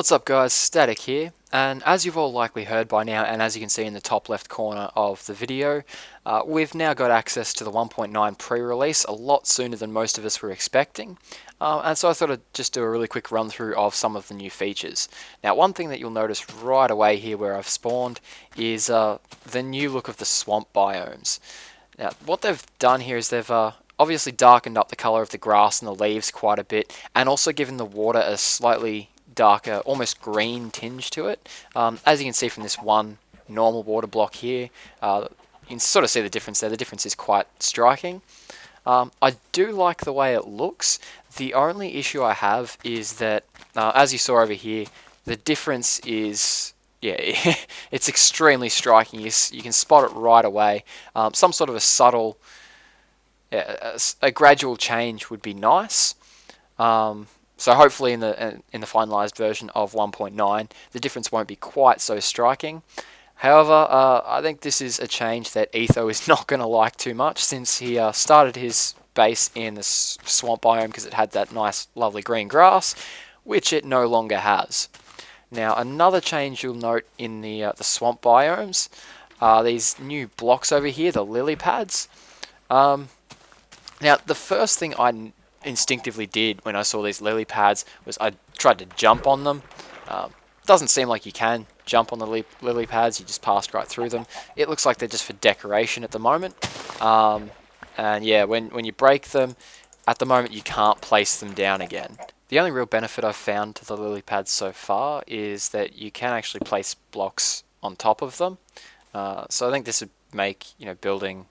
What's up guys, Static here, and as you've all likely heard by now, and as you can see in the top left corner of the video, we've now got access to the 1.9 pre-release a lot sooner than most of us were expecting, and so I thought I'd just do a really quick run through of some of the new features. Now one thing that you'll notice right away here where I've spawned is the new look of the swamp biomes. Now what they've done here is they've obviously darkened up the colour of the grass and the leaves quite a bit, and also given the water a slightly darker, almost green tinge to it. As you can see from this one normal water block here, you can sort of see the difference there. The difference is quite striking. I do like the way it looks. The only issue I have is that, as you saw over here, the difference is, yeah, it's extremely striking. You can spot it right away. Some sort of a subtle, a gradual change would be nice. So hopefully in the finalized version of 1.9, the difference won't be quite so striking. However, I think this is a change that Etho is not going to like too much, since he started his base in the swamp biome because it had that nice, lovely green grass, which it no longer has. Now, another change you'll note in the swamp biomes are these new blocks over here, the Lilly Pads. Now, the first thing I instinctively did when I saw these Lilly Pads was I tried to jump on them. Doesn't seem like you can jump on the Lilly Pads, you just passed right through them. It looks like they're just for decoration at the moment. And yeah, when you break them, at the moment you can't place them down again. The only real benefit I've found to the Lilly Pads so far is that you can actually place blocks on top of them. So I think this would make, building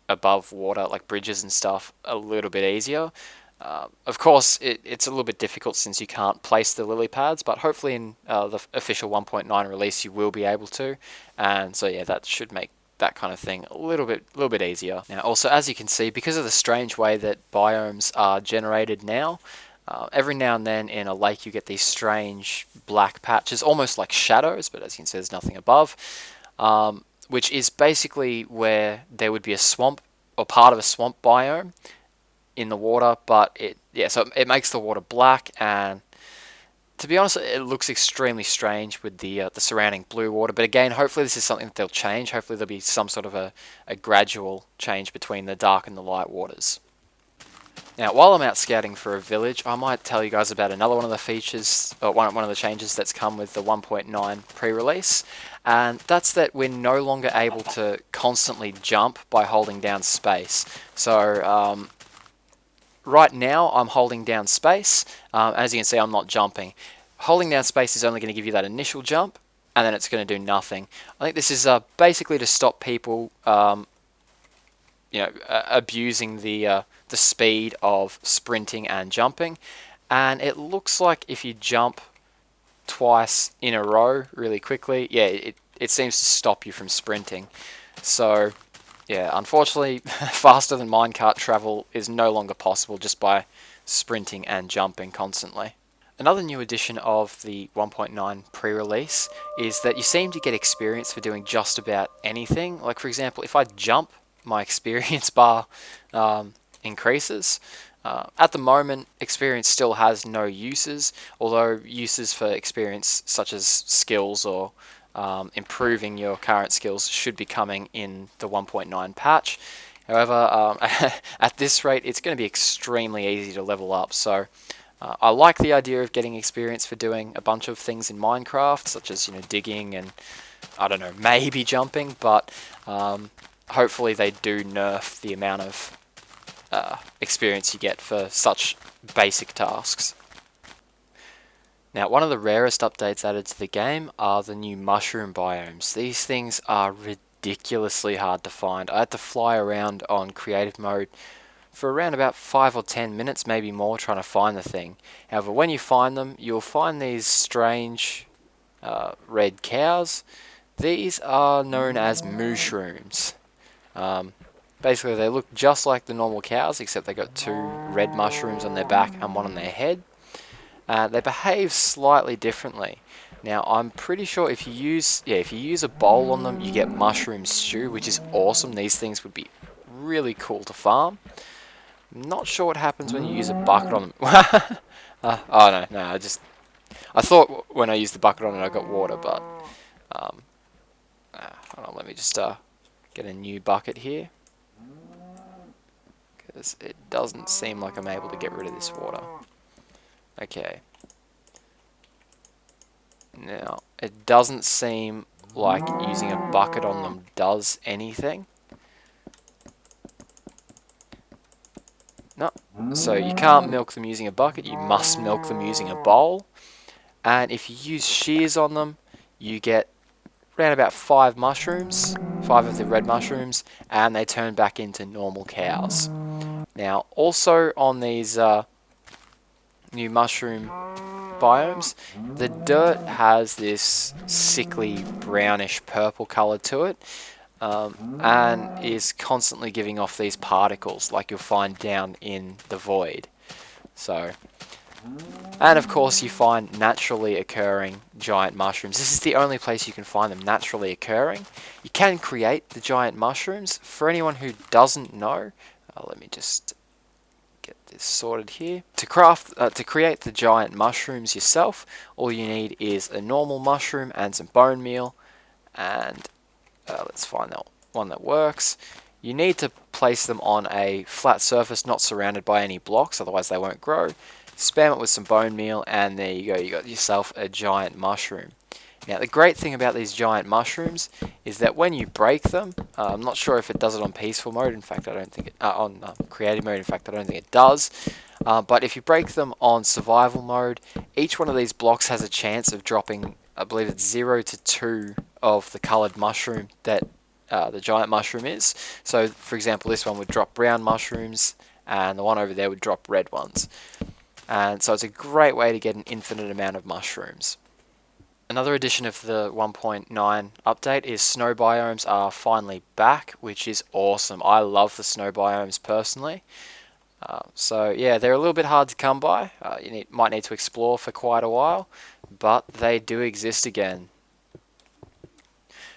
above water, like bridges and stuff, a little bit easier. Of course, it's a little bit difficult since you can't place the Lilly Pads, but hopefully in the official 1.9 release you will be able to, and so yeah, that should make that kind of thing a little bit easier. Now also, as you can see, because of the strange way that biomes are generated now, every now and then in a lake you get these strange black patches, almost like shadows, but as you can see there's nothing above. Which is basically where there would be a swamp or part of a swamp biome in the water, but so it makes the water black, and to be honest, it looks extremely strange with the surrounding blue water. But again, hopefully this is something that they'll change. Hopefully there'll be some sort of a gradual change between the dark and the light waters. Now, while I'm out scouting for a village, I might tell you guys about another one of the features, or one of the changes that's come with the 1.9 pre-release, and that's that we're no longer able to constantly jump by holding down space. So, right now I'm holding down space. As you can see, I'm not jumping. Holding down space is only going to give you that initial jump, and then it's going to do nothing. I think this is basically to stop people abusing the speed of sprinting and jumping. And it looks like if you jump twice in a row really quickly, yeah, it seems to stop you from sprinting. So yeah, unfortunately, faster than minecart travel is no longer possible just by sprinting and jumping constantly. Another new addition of the 1.9 pre-release is that you seem to get experience for doing just about anything. Like for example, if I jump, my experience bar increases. At the moment, experience still has no uses, although uses for experience such as skills or improving your current skills should be coming in the 1.9 patch. However, at this rate, it's going to be extremely easy to level up. So I like the idea of getting experience for doing a bunch of things in Minecraft, such as digging and, I don't know, maybe jumping, but hopefully they do nerf the amount of experience you get for such basic tasks. Now, one of the rarest updates added to the game are the new mushroom biomes. These things are ridiculously hard to find. I had to fly around on creative mode for around about 5 or 10 minutes, maybe more, trying to find the thing. However, when you find them, you'll find these strange red cows. These are known as Mooshrooms. Basically, they look just like the normal cows, except they got 2 red mushrooms on their back and 1 on their head. They behave slightly differently. Now, I'm pretty sure if you use a bowl on them, you get mushroom stew, which is awesome. These things would be really cool to farm. I'm not sure what happens when you use a bucket on them. Oh no, I just I thought when I used the bucket on it I got water, but hold on, let me just get a new bucket here, because it doesn't seem like I'm able to get rid of this water. Okay. Now, it doesn't seem like using a bucket on them does anything. No. So you can't milk them using a bucket, you must milk them using a bowl. And if you use shears on them, you get around about 5 mushrooms, 5 of the red mushrooms, and they turn back into normal cows. Now, also on these new mushroom biomes, the dirt has this sickly brownish purple colour to it, and is constantly giving off these particles like you'll find down in the void. So, and of course you find naturally occurring giant mushrooms. This is the only place you can find them naturally occurring. You can create the giant mushrooms. For anyone who doesn't know, let me just get this sorted here. To create the giant mushrooms yourself, all you need is a normal mushroom and some bone meal, and let's find that one that works. You need to place them on a flat surface, not surrounded by any blocks, otherwise they won't grow. Spam it with some bone meal, and there you go, you got yourself a giant mushroom. Now, the great thing about these giant mushrooms is that when you break them, I'm not sure if it does it on peaceful mode. In fact, I don't think it on creative mode. In fact, I don't think it does. But if you break them on survival mode, each one of these blocks has a chance of dropping, I believe it's 0 to 2 of the coloured mushroom that the giant mushroom is. So, for example, this one would drop brown mushrooms, and the one over there would drop red ones. And so it's a great way to get an infinite amount of mushrooms. Another addition of the 1.9 update is snow biomes are finally back, which is awesome. I love the snow biomes personally. So yeah, they're a little bit hard to come by. You might need to explore for quite a while, but they do exist again.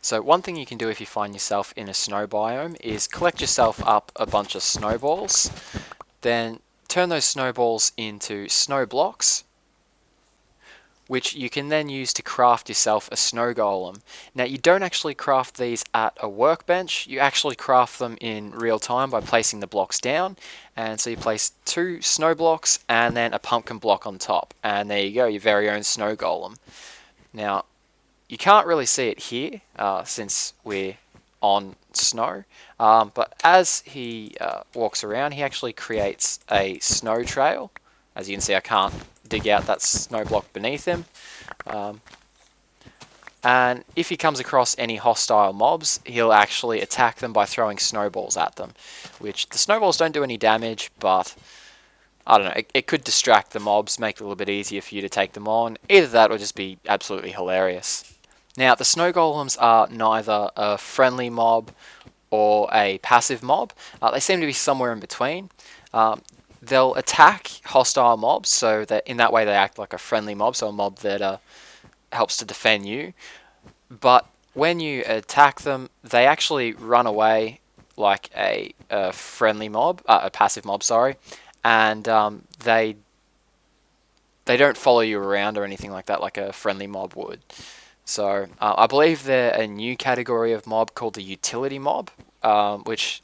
So one thing you can do if you find yourself in a snow biome is collect yourself up a bunch of snowballs, then turn those snowballs into snow blocks, which you can then use to craft yourself a snow golem. Now, you don't actually craft these at a workbench, you actually craft them in real time by placing the blocks down. And so you place 2 snow blocks and then a pumpkin block on top, and there you go, your very own snow golem. Now, you can't really see it here since we're on snow, but as he walks around, he actually creates a snow trail. As you can see, I can't dig out that snow block beneath him. And if he comes across any hostile mobs, he'll actually attack them by throwing snowballs at them, which the snowballs don't do any damage, but I don't know, it could distract the mobs, make it a little bit easier for you to take them on. Either that or just be absolutely hilarious. Now, the snow golems are neither a friendly mob or a passive mob. They seem to be somewhere in between. They'll attack hostile mobs, so that in that way they act like a friendly mob, so a mob that helps to defend you. But when you attack them, they actually run away like a friendly mob, a passive mob, sorry, and they don't follow you around or anything like that, like a friendly mob would. So I believe they're a new category of mob called the utility mob, which,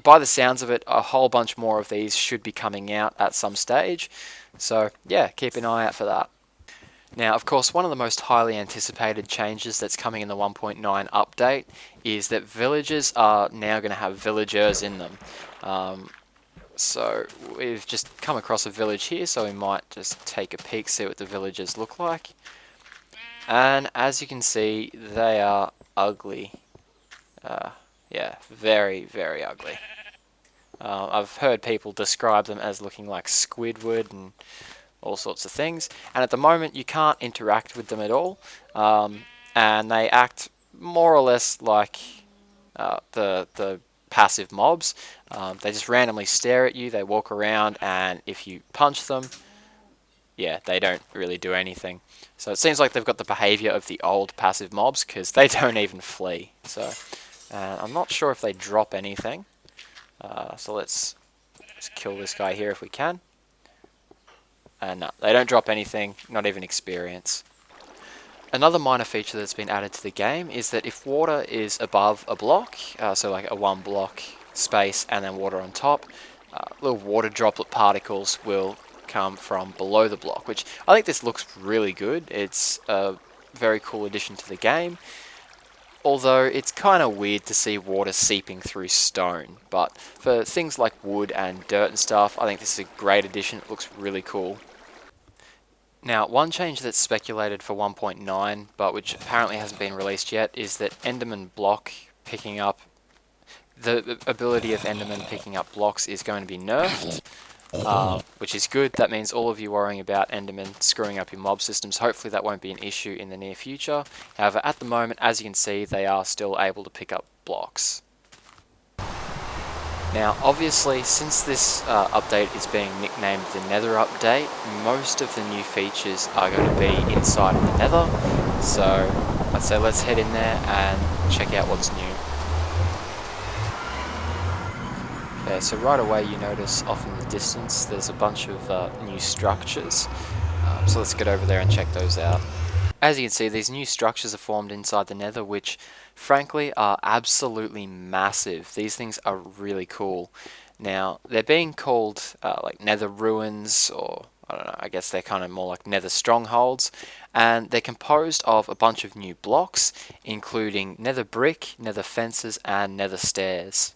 by the sounds of it, a whole bunch more of these should be coming out at some stage. So yeah, keep an eye out for that. Now, of course, one of the most highly anticipated changes that's coming in the 1.9 update is that villages are now going to have villagers in them. So we've just come across a village here, so we might just take a peek, see what the villagers look like. And as you can see, they are ugly. Yeah, very, very ugly. I've heard people describe them as looking like Squidward and all sorts of things. And at the moment, you can't interact with them at all. And they act more or less like the passive mobs. They just randomly stare at you, they walk around, and if you punch them, yeah, they don't really do anything. So it seems like they've got the behavior of the old passive mobs, because they don't even flee. So I'm not sure if they drop anything. So let's kill this guy here if we can. And no, they don't drop anything, not even experience. Another minor feature that's been added to the game is that if water is above a block, so like a 1 block space and then water on top, little water droplet particles will come from below the block, which I think this looks really good. It's a very cool addition to the game, although it's kind of weird to see water seeping through stone. But for things like wood and dirt and stuff, I think this is a great addition. It looks really cool. Now, one change that's speculated for 1.9, but which apparently hasn't been released yet, is that Enderman block picking up, the ability of Enderman picking up blocks is going to be nerfed, which is good. That means all of you worrying about Enderman screwing up your mob systems, hopefully that won't be an issue in the near future. However, at the moment, as you can see, they are still able to pick up blocks. Now, obviously, since this update is being nicknamed the Nether Update, most of the new features are going to be inside of the Nether. So, I'd say let's head in there and check out what's new. Okay, so right away you notice off in the distance there's a bunch of new structures. So let's get over there and check those out. As you can see, these new structures are formed inside the Nether, which frankly are absolutely massive. These things are really cool. Now, they're being called like Nether Ruins, or I don't know, I guess they're kind of more like Nether Strongholds, and they're composed of a bunch of new blocks, including Nether Brick, Nether Fences, and Nether Stairs.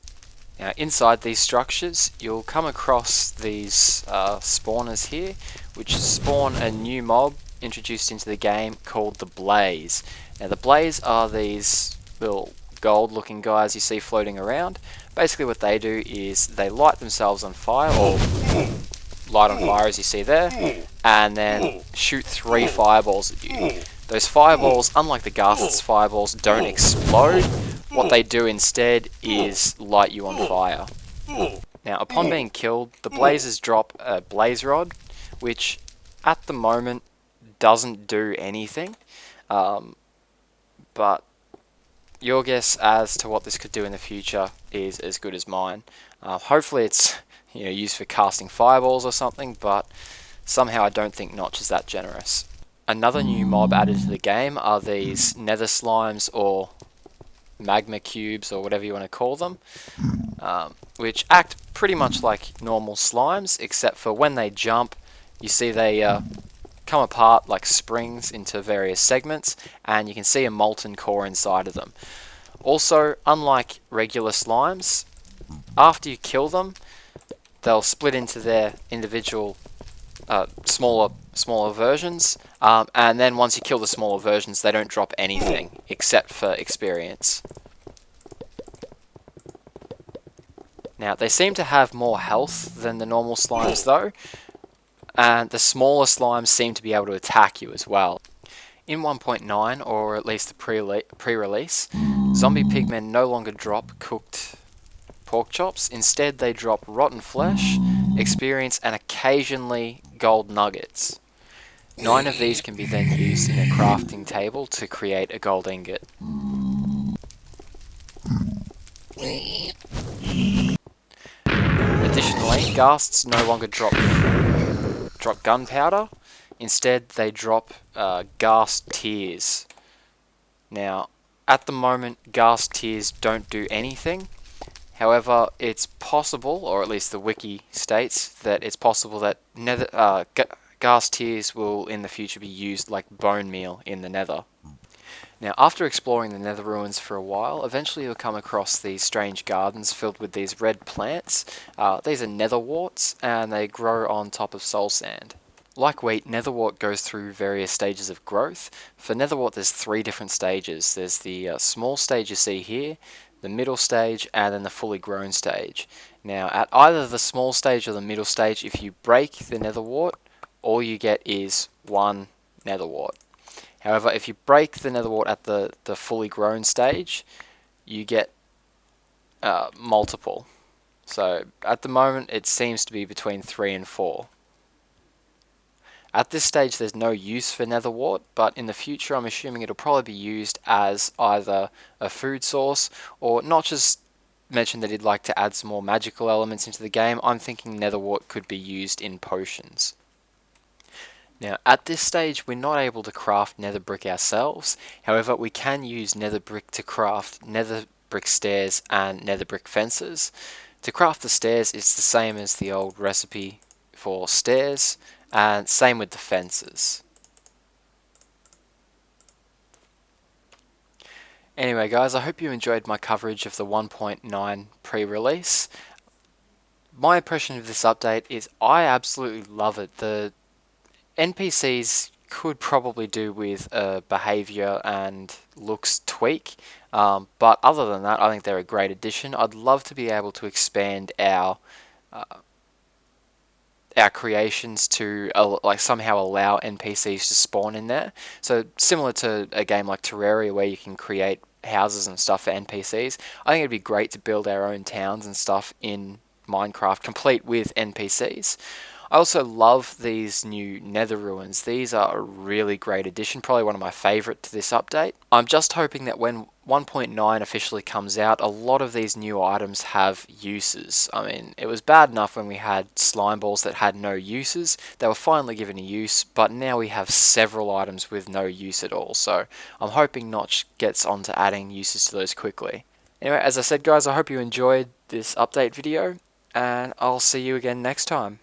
Now, inside these structures, you'll come across these spawners here, which spawn a new mob introduced into the game called the Blaze. Now, the Blaze are these little gold looking guys you see floating around. Basically what they do is they light themselves on fire, or light on fire as you see there, and then shoot 3 fireballs at you. Those fireballs, unlike the Ghast's fireballs, don't explode. What they do instead is light you on fire. Now, upon being killed, the Blazers drop a blaze rod, which at the moment doesn't do anything, but your guess as to what this could do in the future is as good as mine. Hopefully it's used for casting fireballs or something, but somehow I don't think Notch is that generous. Another new mob added to the game are these Nether Slimes, or Magma Cubes, or whatever you want to call them, which act pretty much like normal slimes, except for when they jump, you see they come apart like springs into various segments, and you can see a molten core inside of them. Also, unlike regular slimes, after you kill them, they'll split into their individual smaller versions, and then once you kill the smaller versions, they don't drop anything except for experience. Now, they seem to have more health than the normal slimes though, and the smaller slimes seem to be able to attack you as well. In 1.9, or at least the pre-release, zombie pigmen no longer drop cooked pork chops. Instead, they drop rotten flesh, experience, and occasionally gold nuggets. 9 of these can be then used in a crafting table to create a gold ingot. Additionally, ghasts no longer drop gunpowder. Instead, they drop Ghast Tears. Now, at the moment, Ghast Tears don't do anything. However, it's possible, or at least the wiki states, that it's possible that Ghast Tears will in the future be used like bone meal in the Nether. Now, after exploring the Nether Ruins for a while, eventually you'll come across these strange gardens filled with these red plants. These are Nether Warts, and they grow on top of soul sand. Like wheat, Nether Wart goes through various stages of growth. For Nether Wart, there's 3 different stages. There's the small stage you see here, the middle stage, and then the fully grown stage. Now, at either the small stage or the middle stage, if you break the Nether Wart, all you get is 1 Nether Wart. However, if you break the Nether Wart at the fully grown stage, you get multiple. So, at the moment, it seems to be between 3 and 4. At this stage, there's no use for Nether Wart, but in the future, I'm assuming it'll probably be used as either a food source, or not just mentioned that he'd like to add some more magical elements into the game. I'm thinking Nether Wart could be used in potions. Now, at this stage, we're not able to craft nether brick ourselves. However, we can use nether brick to craft nether brick stairs and nether brick fences. To craft the stairs, it's the same as the old recipe for stairs, and same with the fences. Anyway, guys, I hope you enjoyed my coverage of the 1.9 pre-release. My impression of this update is I absolutely love it. The NPCs could probably do with a behavior and looks tweak, but other than that, I think they're a great addition. I'd love to be able to expand uh, our creations to like somehow allow NPCs to spawn in there. So similar to a game like Terraria where you can create houses and stuff for NPCs, I think it'd be great to build our own towns and stuff in Minecraft, complete with NPCs. I also love these new Nether Ruins. These are a really great addition, probably one of my favourite to this update. I'm just hoping that when 1.9 officially comes out, a lot of these new items have uses. I mean, it was bad enough when we had slime balls that had no uses. They were finally given a use, but now we have several items with no use at all. So I'm hoping Notch gets onto adding uses to those quickly. Anyway, as I said, guys, I hope you enjoyed this update video, and I'll see you again next time.